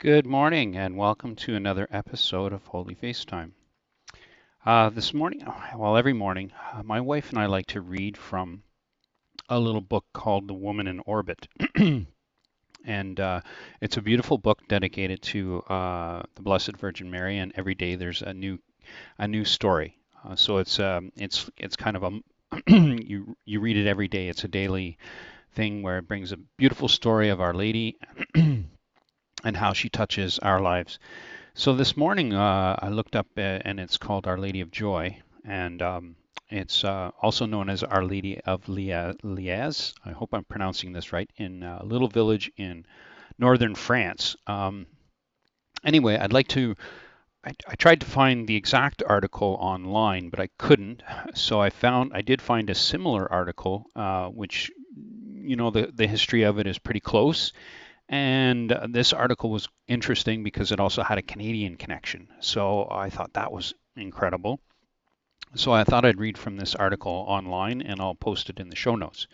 Good morning and welcome to another episode of Holy FaceTime. This morning, well, every morning, my wife and I like to read from a little book called The Woman in Orbit. and it's a beautiful book dedicated to the Blessed Virgin Mary, and every day there's a new story. So it's kind of a you read it every day. It's a daily thing where it brings a beautiful story of Our Lady and how she touches our lives. So this morning I looked up and it's called Our Lady of Joy, and it's also known as Our Lady of Liesse. I hope I'm pronouncing this right, in a little village in northern France. Anyway, I tried to find the exact article online, but I couldn't. So I did find a similar article, which, the history of it is pretty close. And this article was interesting because it also had a Canadian connection. So I thought that was incredible. So I thought I'd read from this article online and I'll post it in the show notes.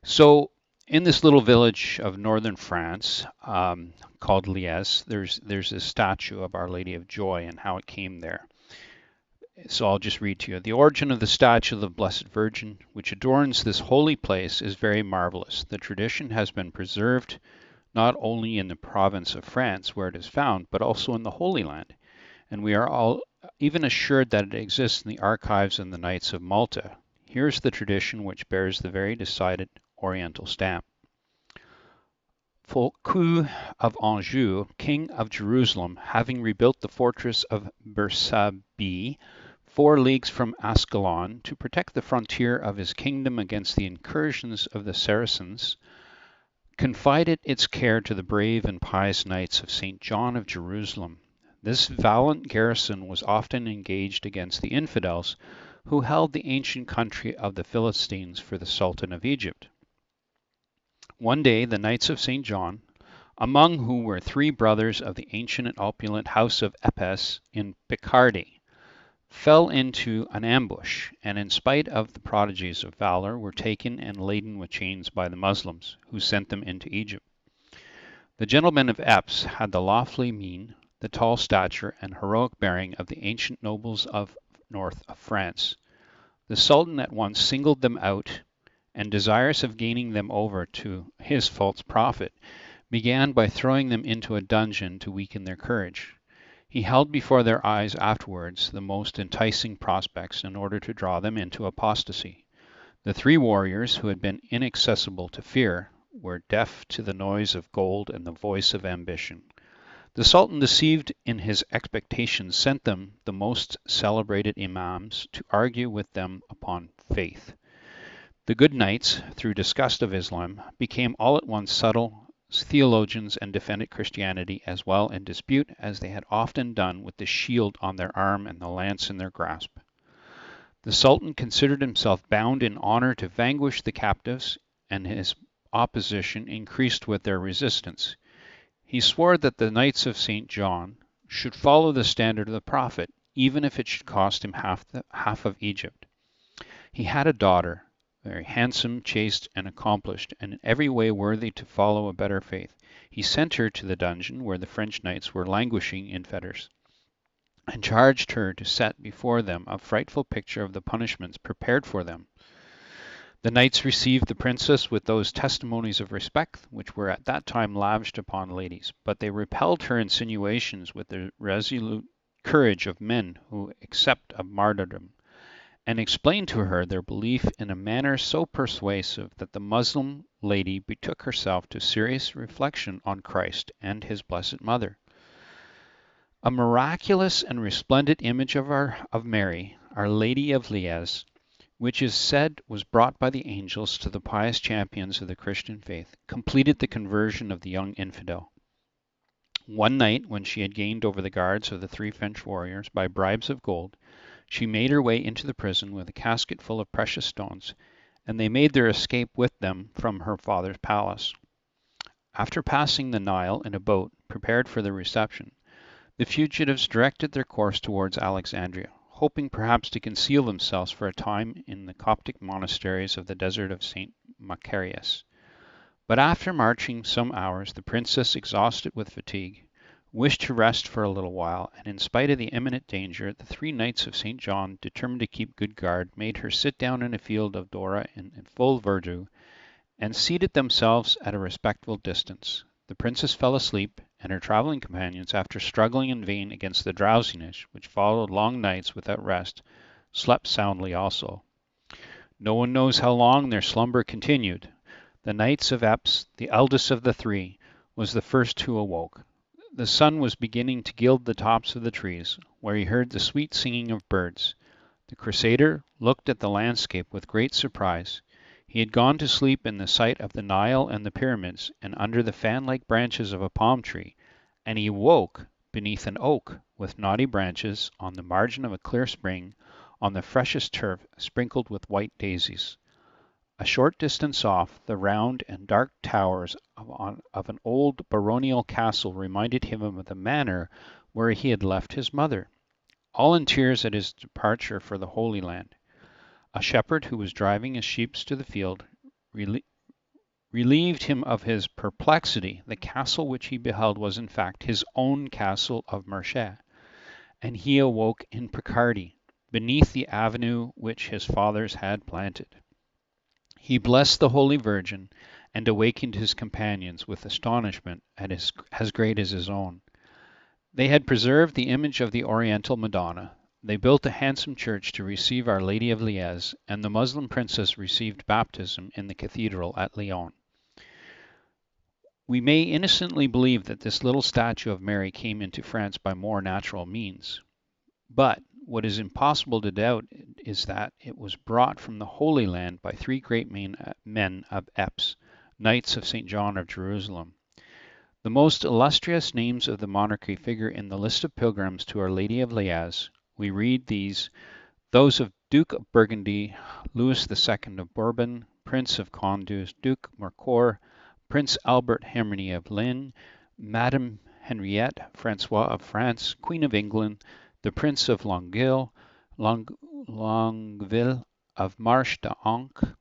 So in this little village of northern France called Liesse, there's a statue of Our Lady of Joy and how it came there. So I'll just read to you. The origin of the statue of the Blessed Virgin, which adorns this holy place, is very marvelous. The tradition has been preserved not only in the province of France where it is found, but also in the Holy Land, and we are all even assured that it exists in the archives of the Knights of Malta. Here's the tradition which bears the very decided Oriental stamp. Fulcu of Anjou, king of Jerusalem, having rebuilt the fortress of Bersabe, 4 leagues from Ascalon, to protect the frontier of his kingdom against the incursions of the Saracens, confided its care to the brave and pious knights of St. John of Jerusalem. This valiant garrison was often engaged against the infidels who held the ancient country of the Philistines for the Sultan of Egypt. One day the knights of St. John, among whom were 3 brothers of the ancient and opulent house of Epes in Picardy, fell into an ambush, and in spite of the prodigies of valor were taken and laden with chains by the Moslems, who sent them into Egypt. The gentlemen of Epes had the lofty mien, the tall stature, and heroic bearing of the ancient nobles of north of France. The Sultan at once singled them out, and desirous of gaining them over to his false prophet, began by throwing them into a dungeon to weaken their courage. He held before their eyes afterwards the most enticing prospects in order to draw them into apostasy. The 3 warriors, who had been inaccessible to fear, were deaf to the noise of gold and the voice of ambition. The Sultan, deceived in his expectations, sent them the most celebrated imams to argue with them upon faith. The good knights, through disgust of Islam, became all at once subtle theologians and defended Christianity as well in dispute as they had often done with the shield on their arm and the lance in their grasp. The Sultan considered himself bound in honor to vanquish the captives, and his opposition increased with their resistance. He swore that the Knights of St. John should follow the standard of the Prophet, even if it should cost him half of Egypt. He had a daughter, very handsome, chaste, and accomplished, and in every way worthy to follow a better faith. He sent her to the dungeon where the French knights were languishing in fetters, and charged her to set before them a frightful picture of the punishments prepared for them. The knights received the princess with those testimonies of respect which were at that time lavished upon ladies, but they repelled her insinuations with the resolute courage of men who accept of martyrdom, and explained to her their belief in a manner so persuasive that the Muslim lady betook herself to serious reflection on Christ and his Blessed Mother. A miraculous and resplendent image of Mary, Our Lady of Liesse, which is said was brought by the angels to the pious champions of the Christian faith, completed the conversion of the young infidel. One night, when she had gained over the guards of the 3 French warriors by bribes of gold, she made her way into the prison with a casket full of precious stones, and they made their escape with them from her father's palace. After passing the Nile in a boat prepared for their reception, the fugitives directed their course towards Alexandria, hoping perhaps to conceal themselves for a time in the Coptic monasteries of the desert of St. Macarius. But after marching some hours, the princess, exhausted with fatigue, wished to rest for a little while, and in spite of the imminent danger, the 3 knights of St. John, determined to keep good guard, made her sit down in a field of Dora in full verdure, and seated themselves at a respectful distance. The princess fell asleep, and her traveling companions, after struggling in vain against the drowsiness which followed long nights without rest, slept soundly also. No one knows how long their slumber continued. The Knights of Epps, the eldest of the 3, was the first who awoke. The sun was beginning to gild the tops of the trees, where he heard the sweet singing of birds. The Crusader looked at the landscape with great surprise. He had gone to sleep in the sight of the Nile and the pyramids, and under the fan-like branches of a palm tree, and he woke beneath an oak with knotty branches, on the margin of a clear spring, on the freshest turf, sprinkled with white daisies. A short distance off, the round and dark towers of an old baronial castle reminded him of the manor where he had left his mother, all in tears at his departure for the Holy Land. A shepherd who was driving his sheep to the field relieved him of his perplexity. The castle which he beheld was in fact his own castle of Marche, and he awoke in Picardy, beneath the avenue which his fathers had planted. He blessed the Holy Virgin, and awakened his companions with astonishment as great as his own. They had preserved the image of the Oriental Madonna. They built a handsome church to receive Our Lady of Liesse, and the Muslim princess received baptism in the cathedral at Lyon. We may innocently believe that this little statue of Mary came into France by more natural means. But what is impossible to doubt is that it was brought from the Holy Land by 3 great men of Epes, Knights of St. John of Jerusalem. The most illustrious names of the monarchy figure in the list of pilgrims to Our Lady of Liesse. We read those of Duke of Burgundy, Louis II of Bourbon, Prince of Conde, Duke Mercoeur, Prince Albert Henry of Lynn, Madame Henriette Francois of France, Queen of England, the Prince of Longueville, of Marche d'Ancre,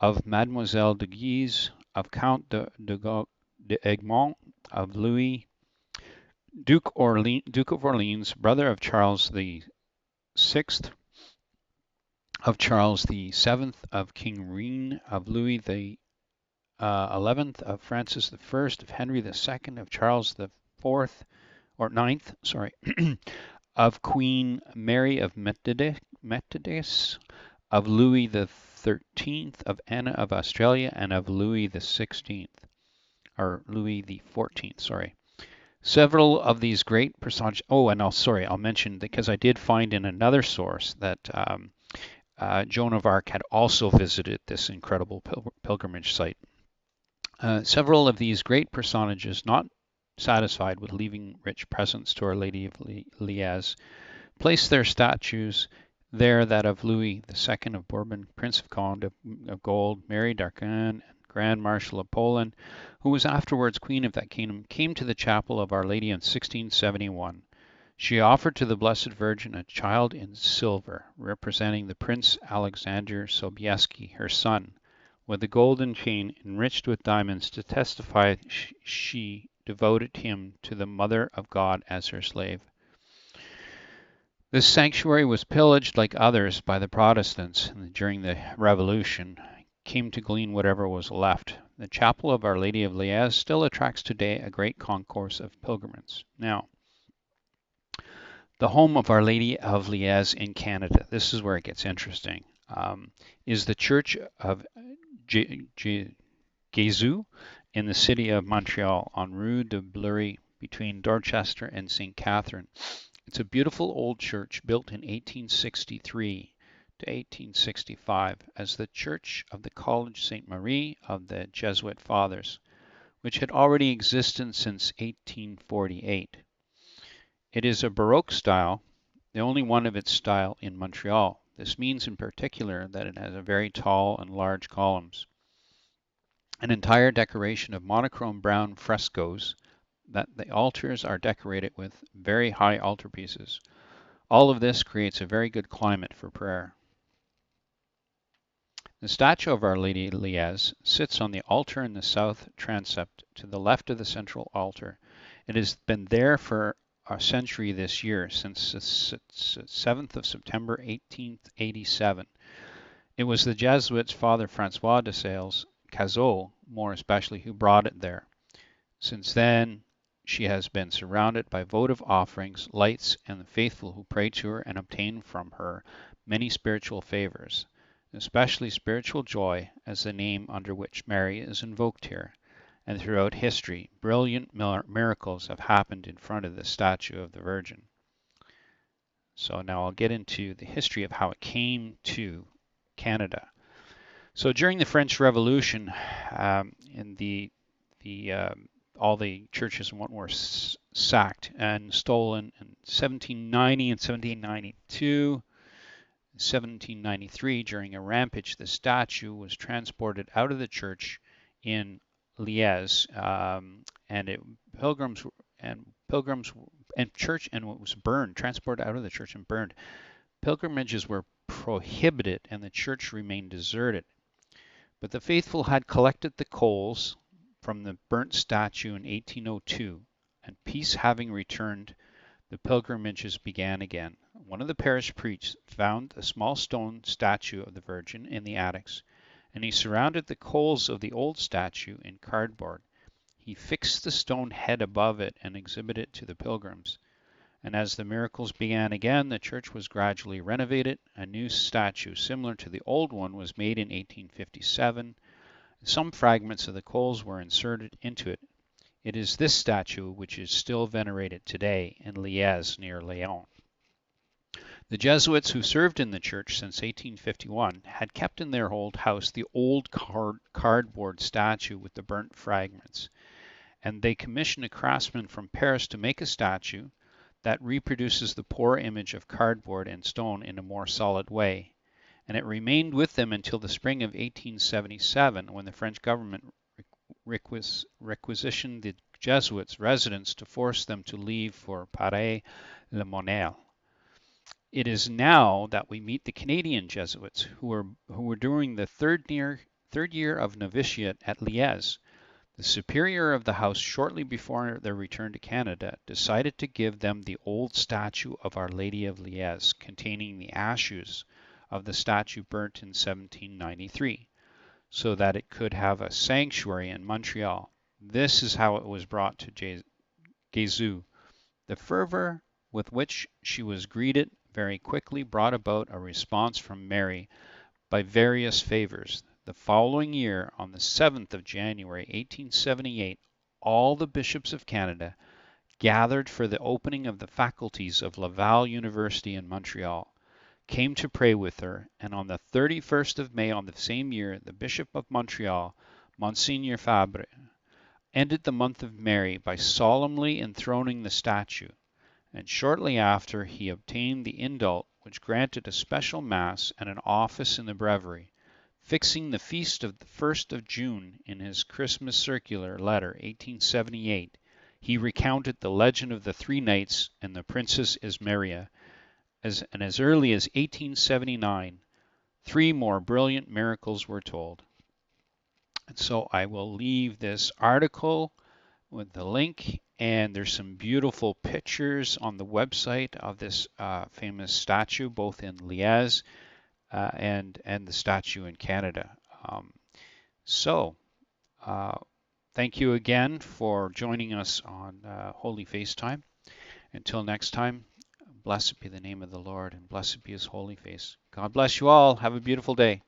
of Mademoiselle de Guise, of Count d'Egmont, of Louis, Duke of Orleans, brother of Charles VI, of Charles VII, of King Rene, of Louis the 11th, of Francis I, of Henry II, of Charles the 4th or 9th, of Queen Mary of Methodist, of Louis the 13th, of Anna of Australia, and of Louis the 16th, or Louis the 14th, Several of these great personages. Oh, and I'll mention, because I did find in another source that Joan of Arc had also visited this incredible pilgrimage site. Several of these great personages, not satisfied with leaving rich presents to Our Lady of Liesse, placed their statues there, that of Louis II of Bourbon, Prince of Conde of Gold, Mary d'Arcan, and Grand Marshal of Poland, who was afterwards Queen of that kingdom, came to the chapel of Our Lady in 1671. She offered to the Blessed Virgin a child in silver, representing the Prince Alexander Sobieski, her son, with a golden chain enriched with diamonds, to testify she devoted him to the Mother of God as her slave. This sanctuary was pillaged like others by the Protestants during the Revolution, came to glean whatever was left. The chapel of Our Lady of Liesse still attracts today a great concourse of pilgrims. Now, the home of Our Lady of Liesse in Canada, this is where it gets interesting, is the Church of Jésus in the city of Montreal on Rue de Bleury between Dorchester and St. Catherine. It's a beautiful old church built in 1863 to 1865 as the Church of the College St. Marie of the Jesuit Fathers, which had already existed since 1848. It is a Baroque style, the only one of its style in Montreal. This means in particular that it has a very tall and large columns, an entire decoration of monochrome brown frescoes, that the altars are decorated with very high altarpieces. All of this creates a very good climate for prayer. The statue of Our Lady Liesse sits on the altar in the south transept to the left of the central altar, It has been there for a century this year, since the 7th of September 1887. It was the Jesuits, Father Francois de Sales, Cazot more especially, who brought it there. Since then, she has been surrounded by votive offerings, lights, and the faithful who pray to her and obtain from her many spiritual favors, especially spiritual joy as the name under which Mary is invoked here. And throughout history, brilliant miracles have happened in front of the statue of the Virgin. So now I'll get into the history of how it came to Canada. So during the French Revolution, in all the churches were sacked and stolen in 1790 and 1792. 1793, during a rampage, the statue was transported out of the church in Liesse, pilgrims and church, and it was burned, transported out of the church and burned. Pilgrimages were prohibited, and the church remained deserted. But the faithful had collected the coals from the burnt statue in 1802, and peace having returned, the pilgrimages began again. One of the parish priests found a small stone statue of the Virgin in the attics, and he surrounded the coals of the old statue in cardboard. He fixed the stone head above it and exhibited it to the pilgrims. And as the miracles began again, the church was gradually renovated. A new statue similar to the old one was made in 1857. Some fragments of the coals were inserted into it. It is this statue which is still venerated today in Liesse near Lyon. The Jesuits who served in the church since 1851 had kept in their old house the old cardboard statue with the burnt fragments, and they commissioned a craftsman from Paris to make a statue that reproduces the poor image of cardboard and stone in a more solid way. And it remained with them until the spring of 1877, when the French government requisitioned the Jesuits' residents to force them to leave for Paray-le-Monial. It is now that we meet the Canadian Jesuits, who were doing the third year of novitiate at Liesse. The superior of the house, shortly before their return to Canada, decided to give them the old statue of Our Lady of Liesse, containing the ashes of the statue burnt in 1793, so that it could have a sanctuary in Montreal. This is how it was brought to Jésus. The fervor with which she was greeted very quickly brought about a response from Mary by various favors. The following year, on the 7th of January, 1878, all the bishops of Canada gathered for the opening of the faculties of Laval University in Montreal, came to pray with her, and on the 31st of May on the same year, the Bishop of Montreal, Monseigneur Fabre, ended the month of Mary by solemnly enthroning the statue, and shortly after he obtained the indult which granted a special mass and an office in the breviary. Fixing the feast of the 1st of June in his Christmas circular letter 1878, he recounted the legend of the three knights and the Princess Ismeria, and as early as 1879, three more brilliant miracles were told. And so I will leave this article with the link, and there's some beautiful pictures on the website of this famous statue, both in Liesse and the statue in Canada. Thank you again for joining us on Holy Face Time. Until next time, blessed be the name of the Lord, and blessed be his holy face. God bless you all. Have a beautiful day.